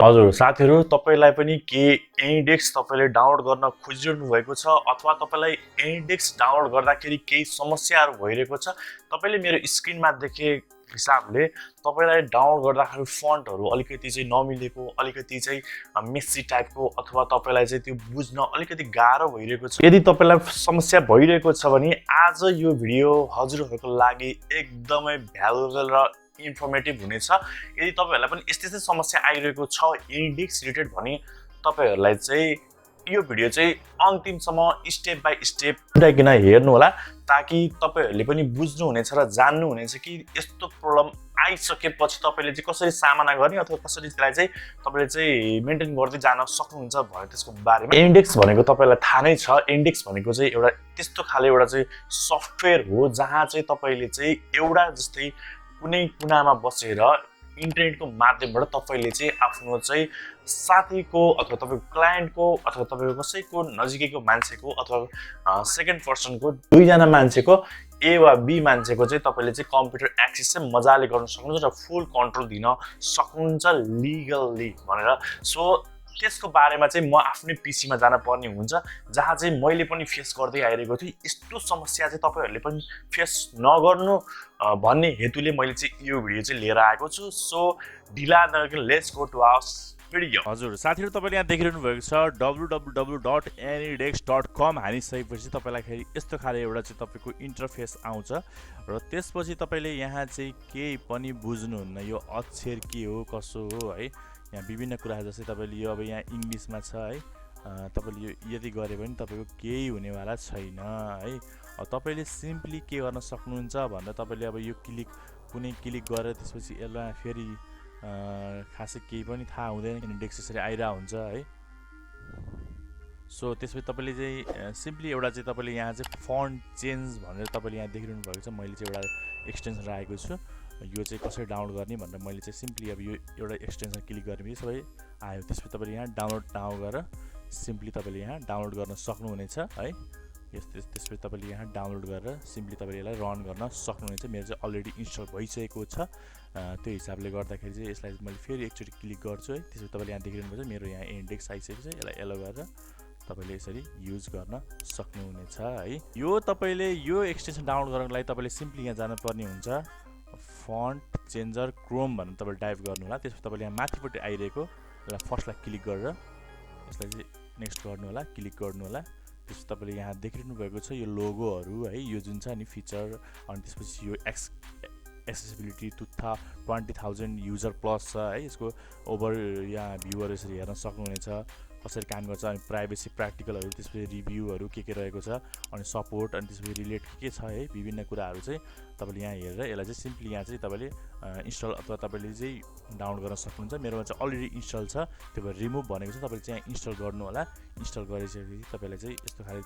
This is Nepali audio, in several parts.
हजुर साथीहरु तपाईलाई पनि के एनीडेस्क तपाईले डाउनलोड गर्न खोजिरहनु भएको छ अथवा तपाईलाई एनीडेस्क डाउनलोड गर्दाखेरि केही समस्याहरु भइरहेको छ तपाईले मेरो स्क्रिनमा देखे हिसाबले तपाईलाई डाउनलोड गर्दाखेरि फन्टहरु अलिकति चाहिँ नमिलेको अलिकति चाहिँ मेसी टाइपको अथवा तपाईलाई चाहिँ त्यो बुझ्न अलिकति गाह्रो भइरहेको छ यदि तपाईलाई समस्या भइरहेको छ भने आज यो भिडियो हजुरहरुको लागि एकदमै भ्यालुएबल र इन्फर्मेटिभ हुनेछ यदि तपाईहरुलाई पनि यस्तै समस्या आइरहेको छ एनीडेस्क रिलेटेड भने तपाईहरुलाई चाहिँ यो भिडियो चाहिँ अन्तिमसम्म स्टेप बाइ स्टेप पुराइकन हेर्नु होला ताकि तपाईहरुले पनि बुझ्नु हुनेछ र जान्नु हुनेछ कि यस्तो प्रब्लम आइसकेपछि तपाईले चाहिँ कसरी सामना गर्ने अथवा कसरी त्यसलाई चाहिँ तपाईले चाहिँ मेन्टेन गर्दै जान सक्नुहुन्छ भने त्यसको बारेमा एनीडेस्क भनेको तपाईलाई थाहा नै छ एनीडेस्क भनेको चाहिँ एउटा त्यस्तो खाले एउटा चाहिँ सफ्टवेयर हो जहाँ चाहिँ तपाईले चाहिँ एउटा जस्तै कुनै कुनामा बसेर इन्टरनेटको माध्यमबाट तपाईले चाहिँ आफ्नो चाहिँ साथीको अथवा तपाईको क्लायन्टको अथवा तपाईको कसैको नजिकैको मान्छेको अथवा सेकेन्ड पर्सनको दुई जना मान्छेको ए वा बी मान्छेको चाहिँ तपाईले चाहिँ कम्प्युटर एक्सेस चाहिँ मजाले गर्न सक्नुहुन्छ र फुल कन्ट्रोल दिन सक्नुहुन्छ लिगली भनेर सो त्यसको बारेमा चाहिँ म आफ्नै पीसीमा जान पर्ने हुन्छ जहाँ चाहिँ मैले पनि फेस गर्दै आइरहेको थिएँ यस्तो समस्या चाहिँ तपाईहरुले पनि फेस नगर्नु भन्ने हेतुले मैले चाहिँ यो भिडियो चाहिँ लिएर आएको छु सो ढिला नगरिकन let's go to our video हजुर साथीहरु तपाईले यहाँ देखिरहनु भएको छ www.anydesk.com हानिसकेपछि तपाईलाई फेरि यस्तो खाले एउटा चाहिँ तपाईको इन्टरफेस आउँछ र त्यसपछि तपाईले यहाँ चाहिँ केही पनि बुझ्नुहुन्न यो अक्षर के हो कसो हो है यहाँ विभिन्न कुरा जस्तै तपाईले यो अब यहाँ इंग्लिशमा छ है तपाईले यो यदि गरे पनि तपाईको केही हुनेवाला छैन है तपाईले सिम्पली के गर्न सक्नुहुन्छ भन्दा तपाईले अब यो कुनै क्लिक गरेर त्यसपछि यसलाई फेरि खासै केही पनि थाहा हुँदैन एनीडेस्क यसरी आइरा हुन्छ है सो त्यसपछि तपाईले चाहिँ सिम्पली एउटा चाहिँ तपाईले यहाँ चाहिँ फन्ट चेन्ज भनेर तपाईले यहाँ देखिरहनु भएको छ मैले चाहिँ एउटा एक्सटेन्सन राखेको छु यो चाहिँ कसरी डाउनलोड गर्ने भनेर मैले चाहिँ सिम्पली अब यो एउटा एक्सटेन्सन क्लिक गरेपछि सबै आयो त्यसपछि तपाईले यहाँ डाउनलोड गरेर सिम्पली तपाईले यहाँ डाउनलोड गर्न सक्नुहुनेछ है त्यसपछि तपाईले यहाँ डाउनलोड गरेर सिम्पली तपाईले यसलाई रन गर्न सक्नुहुनेछ मेरो चाहिँ अलरेडी इन्स्टल भइसकेको छ त्यो हिसाबले गर्दाखेरि चाहिँ यसलाई मैले फेरि एकचोटी क्लिक गर्छु है त्यसपछि तपाईले यहाँ देखिरहनु भएको छ मेरो यहाँ एनीडेस्क आइसकेको छ यसलाई एलो गरेर तपाईले यसरी युज गर्न सक्नुहुनेछ है यो तपाईले यो एक्सटेन्सन डाउनलोड गर्नको लागि तपाईले सिम्पली यहाँ जानु पर्ने हुन्छ फन्ट चेन्जर क्रोम भनेर तपाईले टाइप गर्नु होला त्यसपछि तपाईले यहाँ माथिपट्टि आइरहेको यसलाई फर्स्टलाई क्लिक गरेर यसलाई चाहिँ नेक्स्ट गर्नु होला क्लिक गर्नु होला त्यसपछि तपाईले यहाँ देखिरहनु भएको छ यो लोगोहरु है यो जुन छ नि फिचर अनि त्यसपछि यो एक्सेसिबिलिटी 20,000 युजर प्लस छ है यसको ओभर यहाँ भ्यूहरु यसरी हेर्न सक्नुहुनेछ कसरी काम गर्छ अनि प्राइभेसी प्र्याक्टिकलहरु त्यसपछि रिभ्यूहरु के रहेको छ अनि सपोर्ट अनि त्यसपछि रिलेट के छ है विभिन्न कुराहरु चाहिँ तपाईले यहाँ हेरेर यसलाई चाहिँ सिम्पली यहाँ चाहिँ तपाईले इन्स्टल अथवा तपाईले चाहिँ डाउनलोड गर्न सक्नुहुन्छ मेरोमा चाहिँ अलरेडी इन्स्टल छ त्यो भएर रिमुभ भनेको छ तपाईले चाहिँ इन्स्टल गर्नु होला इन्स्टल गरिसकेपछि तपाईलाई चाहिँ यस्तो खाले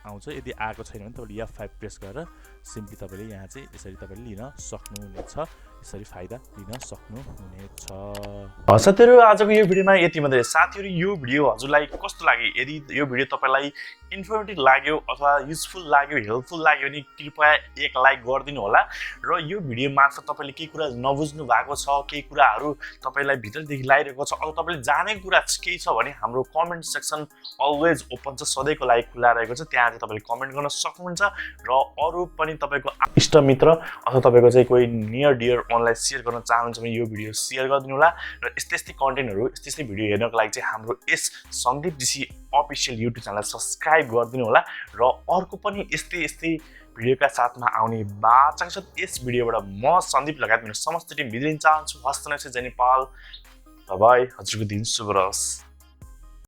आउँछ यदि आएको छैन भने तपाईले F5 प्रेस गरेर सिम्पली तपाईले यहाँ चाहिँ यसरी तपाईले लिन सक्नुहुनेछ यसरी फाइदा लिन सक्नुहुनेछ साथीहरु आजको यो भिडियोमा यति मात्रै साथीहरु यो भिडियो हजुरलाई कस्तो लाग्यो यदि यो भिडियो तपाईलाई इन्फर्मेटिभ लाग्यो अथवा युजफुल लाग्यो हेल्पफुल लाग्यो भने कृपया एक लाइक गरिदिनु होला र यो भिडियो मार्फत तपाईले के कुरा नबुझ्नु भएको छ केही कुराहरु तपाईलाई भित्रदेखि लागिरहेको छ अथवा तपाईले जानेको कुरा केही छ भने हाम्रो कमेन्ट सेक्सन अलवेज ओपन छ सधैँको लागि खुला रहेको छ त्यहाँ चाहिँ तपाईले कमेन्ट गर्न सक्नुहुन्छ र अरु पनि तपाईको इष्टमित्र अथवा तपाईको चाहिँ कोही नियर डियर अनलाइन शेयर गर्न चाहनुहुन्छ भने यो भिडियो शेयर गरिदिनु होला र यस्तै कन्टेन्टहरु यस्तै भिडियो हेर्नको लागि चाहिँ हाम्रो यस सन्दीप जीसी अफिसियल युट्युब च्यानललाई सब्स्क्राइब गरिदिनु होला र अर्को पनि यस्तै भिडियोका साथमा आउने बाचा छ यस भिडियोबाट म सन्दीप लगायत मेरो समस्त टिम बिदिन चाहन्छु हस्त नै छ नेपाल बाइ हजुरको दिन शुभ रहोस्